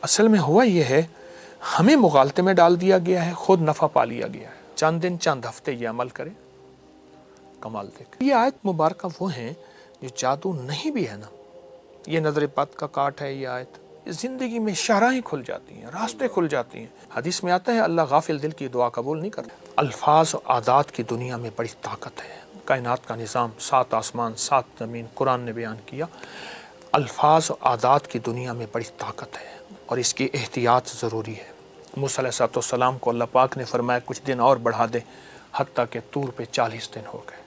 اصل میں ہوا یہ ہے، ہمیں مغالطے میں ڈال دیا گیا ہے، خود نفع پا لیا گیا ہے۔ چند دن چند ہفتے یہ عمل کرے، کمال دیکھ۔ یہ آیت مبارکہ وہ ہیں جو جادو نہیں بھی ہے نا، یہ نظر بد کا کاٹ ہے۔ یہ آیت زندگی میں شاہراہیں کھل جاتی ہیں، راستے کھل جاتی ہیں۔ حدیث میں آتا ہے اللہ غافل دل کی دعا قبول نہیں کرتا۔ الفاظ و عادات کی دنیا میں بڑی طاقت ہے۔ کائنات کا نظام، 7 آسمان 7 زمین، قرآن نے بیان کیا۔ الفاظ و عادات کی دنیا میں بڑی طاقت ہے اور اس کی احتیاط ضروری ہے۔ موسیٰ علیہ السلام کو اللہ پاک نے فرمایا کچھ دن اور بڑھا دے، حتیٰ کہ طور پہ 40 دن ہو گئے۔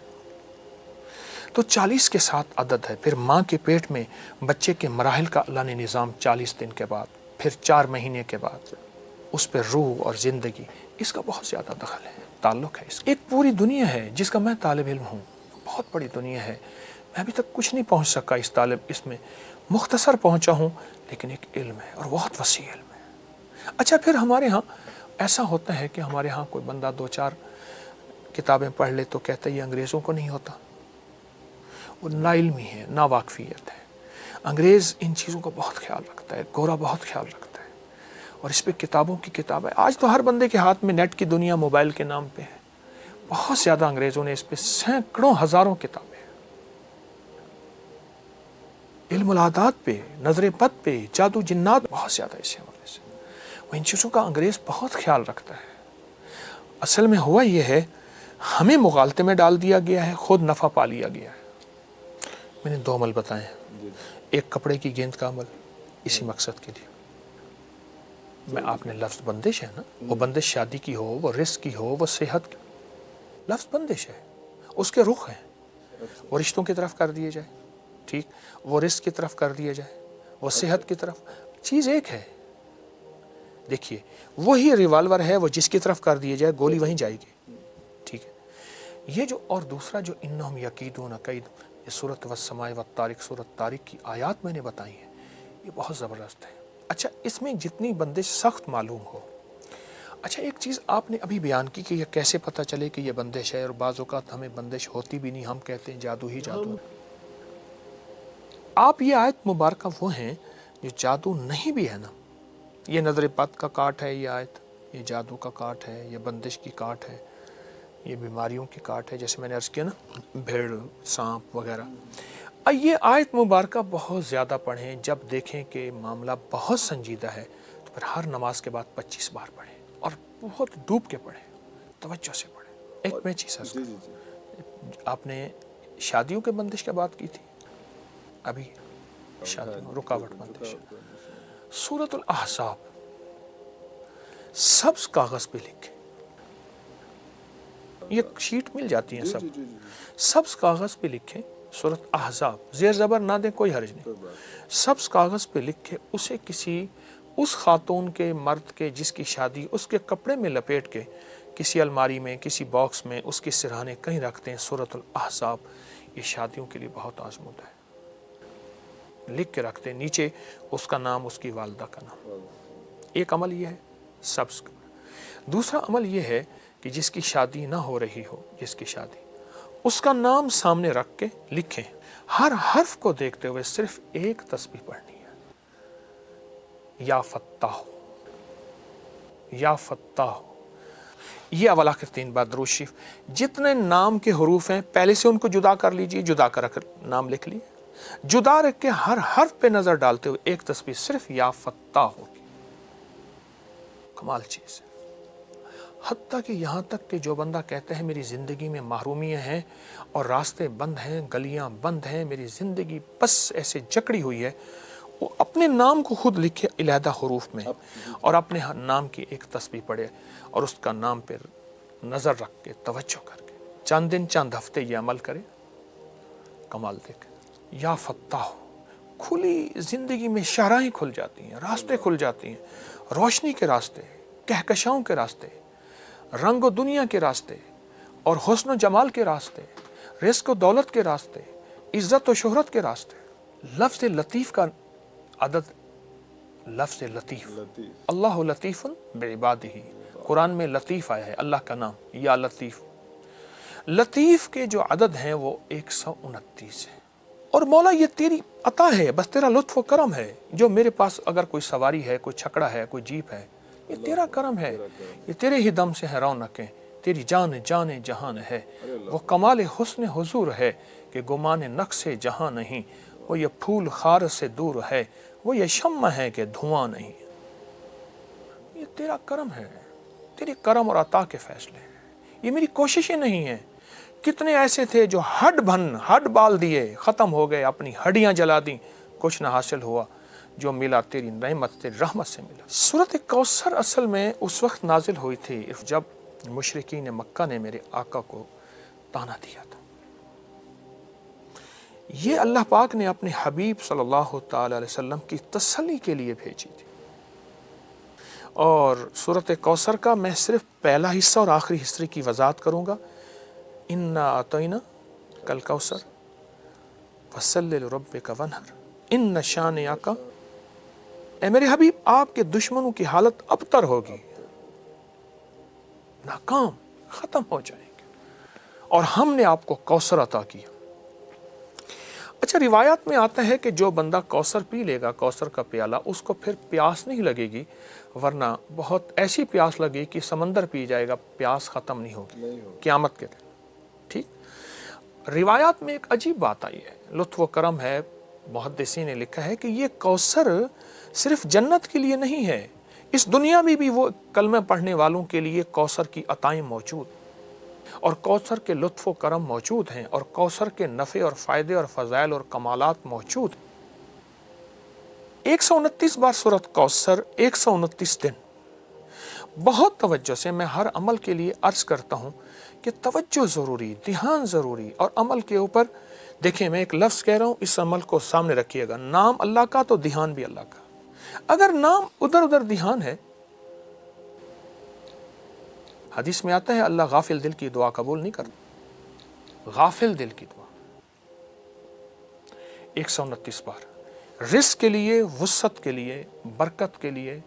تو 40 کے ساتھ عدد ہے۔ پھر ماں کے پیٹ میں بچے کے مراحل کا اللہ نے نظام 40 دن کے بعد، پھر 4 مہینے کے بعد اس پہ روح اور زندگی، اس کا بہت زیادہ دخل ہے، تعلق ہے۔ ایک پوری دنیا ہے جس کا میں طالب علم ہوں، بہت بڑی دنیا ہے۔ میں ابھی تک کچھ نہیں پہنچ سکا اس میں مختصر پہنچا ہوں، لیکن ایک علم ہے اور بہت وسیع علم ہے۔ اچھا، پھر ہمارے ہاں ایسا ہوتا ہے کہ ہمارے ہاں کوئی بندہ 2-4 کتابیں پڑھ لے تو کہتا ہے یہ انگریزوں کو نہیں ہوتا۔ وہ نا علمی ہے، نا واقفیت ہے۔ انگریز ان چیزوں کا بہت خیال رکھتا ہے، گورا بہت خیال رکھتا ہے، اور اس پہ کتابوں کی کتاب ہے۔ آج تو ہر بندے کے ہاتھ میں نیٹ کی دنیا موبائل کے نام پہ ہے۔ بہت زیادہ انگریزوں نے اس پہ سینکڑوں ہزاروں کتابیں، علم العادات پہ، نظر بد پہ، جادو جنات، بہت زیادہ اس حوالے سے وہ ان چیزوں کا انگریز بہت خیال رکھتا ہے۔ اصل میں ہوا یہ ہے، ہمیں مغالطے میں ڈال دیا گیا ہے، خود نفع پا لیا گیا ہے۔ میں نے 2 عمل بتائے ہیں، ایک کپڑے کی گیند کا عمل اسی مقصد کے لیے۔ میں آپ نے لفظ بندش ہے نا، وہ بندش شادی کی ہو، وہ رزق کی ہو، وہ صحت کی، لفظ بندش ہے، اس کے رخ ہیں، وہ رشتوں کی طرف کر دیے جائے، ٹھیک، وہ رزق کی طرف کر دیا جائے، وہ صحت کی طرف، چیز ایک ہے۔ دیکھیے وہی ریوالور ہے، وہ جس کی طرف کر دیے جائے گولی وہیں جائے گی، ٹھیک ہے۔ یہ جو اور دوسرا جو انہم یکیدون کید، یہ سورۃ والسماء والطارق، سورۃ طارق کی آیات میں نے بتائی ہیں، یہ بہت زبردست ہے۔ اچھا، اس میں جتنی بندش سخت معلوم ہو۔ اچھا، ایک چیز آپ نے ابھی بیان کی کہ یہ کیسے پتہ چلے کہ یہ بندش ہے، اور بعض اوقات ہمیں بندش ہوتی بھی نہیں، ہم کہتے ہیں جادو ہی جادو ہے۔ آپ یہ آیت مبارکہ وہ ہیں جو جادو نہیں بھی ہے نا، یہ نظر بد کا کاٹ ہے، یہ آیت، یہ جادو کا کاٹ ہے، یہ بندش کی کاٹ ہے، یہ بیماریوں کی کاٹ ہے، جیسے میں نے عرض کیا نا، بھیڑ، سانپ وغیرہ۔ یہ آیت مبارکہ بہت زیادہ پڑھیں، جب دیکھیں کہ معاملہ بہت سنجیدہ ہے تو پھر ہر نماز کے بعد 25 بار پڑھیں، اور بہت ڈوب کے پڑھیں، توجہ سے پڑھیں۔ ایک میں چیز عرض کروں، آپ نے شادیوں کے بندش کی بات کی تھی، ابھی شادی رکاوٹ بندش، سورۃ الاحزاب سبز کاغذ پہ لکھیں، یہ شیٹ مل جاتی ہیں سب، سبز کاغذ پہ لکھیں سورۃ احزاب، زیر زبر نہ دیں، کوئی حرج نہیں، سبز کاغذ پہ لکھ کے اسے کسی اس خاتون کے، مرد کے جس کی شادی، اس کے کپڑے میں لپیٹ کے کسی الماری میں، کسی باکس میں، اس کے سرہانے کہیں رکھتے ہیں، سورۃ الاحزاب، یہ شادیوں کے لیے بہت آزمودہ ہے، لکھ کے رکھتے ہیں، نیچے اس کا نام، اس کی والدہ کا نام۔ ایک عمل یہ ہے سبز کا۔ دوسرا عمل یہ ہے کہ جس کی شادی نہ ہو رہی ہو، جس کی شادی، اس کا نام سامنے رکھ کے لکھیں، ہر حرف کو دیکھتے ہوئے صرف ایک تسبیح پڑھنی ہے، یا فتاح، یا فتاح۔ یہ اول آخر 3 بار درود شریف، جتنے نام کے حروف ہیں پہلے سے ان کو جدا کر لیجئے، جدا کر نام لکھ لیے، جدا رکھ کے ہر حرف پہ نظر ڈالتے ہوئے ایک تسبیح صرف یا فتاح ہوگی، کمال چیز ہے۔ حتیٰ کہ یہاں تک کہ جو بندہ کہتا ہے میری زندگی میں محرومیاں ہیں اور راستے بند ہیں، گلیاں بند ہیں، میری زندگی بس ایسے جکڑی ہوئی ہے، وہ اپنے نام کو خود لکھے علیحدہ حروف میں، اور اپنے نام کی ایک تسبیح پڑھے، اور اس کا نام پر نظر رکھ کے، توجہ کر کے، چند دن چند ہفتے یہ عمل کرے، کمال دیکھے۔ یا فتاح، کھلی زندگی میں شاہراہیں کھل جاتی ہیں، راستے کھل جاتی ہیں، روشنی کے راستے، کہکشاؤں کے راستے، رنگ و دنیا کے راستے، اور حسن و جمال کے راستے، رزق و دولت کے راستے، عزت و شہرت کے راستے۔ لفظ لطیف کا عدد، لفظ لطیف، اللہ لطیف بعبادہ، قرآن میں لطیف آیا ہے، اللہ کا نام، یا لطیف۔ لطیف کے جو عدد ہیں وہ 129 ہیں، اور مولا یہ تیری عطا ہے، بس تیرا لطف و کرم ہے، جو میرے پاس اگر کوئی سواری ہے، کوئی چھکڑا ہے، کوئی جیپ ہے، یہ تیرا کرم ہے، یہ تیرے ہی دم سے ہے رونقیں، تیری جان جہان ہے، وہ کمال حسن حضور ہے کہ گمان نقص جہاں نہیں، وہ یہ پھول خار سے دور ہے، وہ یہ شمع ہے کہ دھواں نہیں۔ یہ تیرا کرم ہے، تیری کرم اور عطا کے فیصلے ہیں، یہ میری کوششیں نہیں ہیں۔ کتنے ایسے تھے جو ہڈ بال دیے، ختم ہو گئے، اپنی ہڈیاں جلا دیں، کچھ نہ حاصل ہوا، جو ملا تیری نعمت، تیری رحمت سے ملا۔ سورۃ کوثر اصل میں اس وقت نازل ہوئی تھی جب مشرکین مکہ نے میرے آقا کو طعنہ دیا تھا۔ یہ اللہ پاک نے اپنے حبیب صلی اللہ تعالی علیہ وسلم کی تسلی کے لیے بھیجی تھی۔ اور سورۃ کوثر کا میں صرف پہلا حصہ اور آخری حصے کی وضاحت کروں گا۔ انا اعطینا کل کوثر فصلی لربک وانحر ان شانئک، اے میرے حبیب آپ کے دشمنوں کی حالت ابتر ہوگی، ناکام، ختم ہو جائیں گے، اور ہم نے آپ کو کوثر عطا کیا۔ اچھا، روایات میں آتا ہے کہ جو بندہ کوثر پی لے گا، کوثر کا پیالہ، اس کو پھر پیاس نہیں لگے گی، ورنہ بہت ایسی پیاس لگے کہ سمندر پی جائے گا، پیاس ختم نہیں ہوگی قیامت کے دن۔ ٹھیک، روایات میں ایک عجیب بات آئی ہے، لطف و کرم ہے، محدثین نے لکھا ہے کہ یہ کوثر صرف جنت کے لیے نہیں ہے، اس دنیا میں بھی وہ کلمہ پڑھنے والوں کے لیے کوثر کی عطائیں موجود، اور کوثر کے لطف و کرم موجود ہیں، اور کوثر کے نفع اور فائدے اور فضائل اور کمالات موجود ہیں۔ 129 بار سورۃ کوثر، 129 دن۔ بہت توجہ سے میں ہر عمل کے لیے عرض کرتا ہوں کہ توجہ ضروری، دھیان ضروری، اور عمل کے اوپر دیکھیں، میں ایک لفظ کہہ رہا ہوں، اس عمل کو سامنے رکھیے گا، نام اللہ کا تو دھیان بھی اللہ کا۔ اگر نام ادھر ادھر دھیان ہے، حدیث میں آتا ہے اللہ غافل دل کی دعا قبول نہیں کرتا، غافل دل کی دعا۔ 129 بار رزق کے لیے، وسعت کے لیے، برکت کے لیے،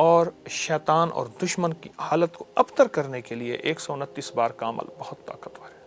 اور شیطان اور دشمن کی حالت کو ابتر کرنے کے لیے 129 بار کا عمل بہت طاقتور ہے۔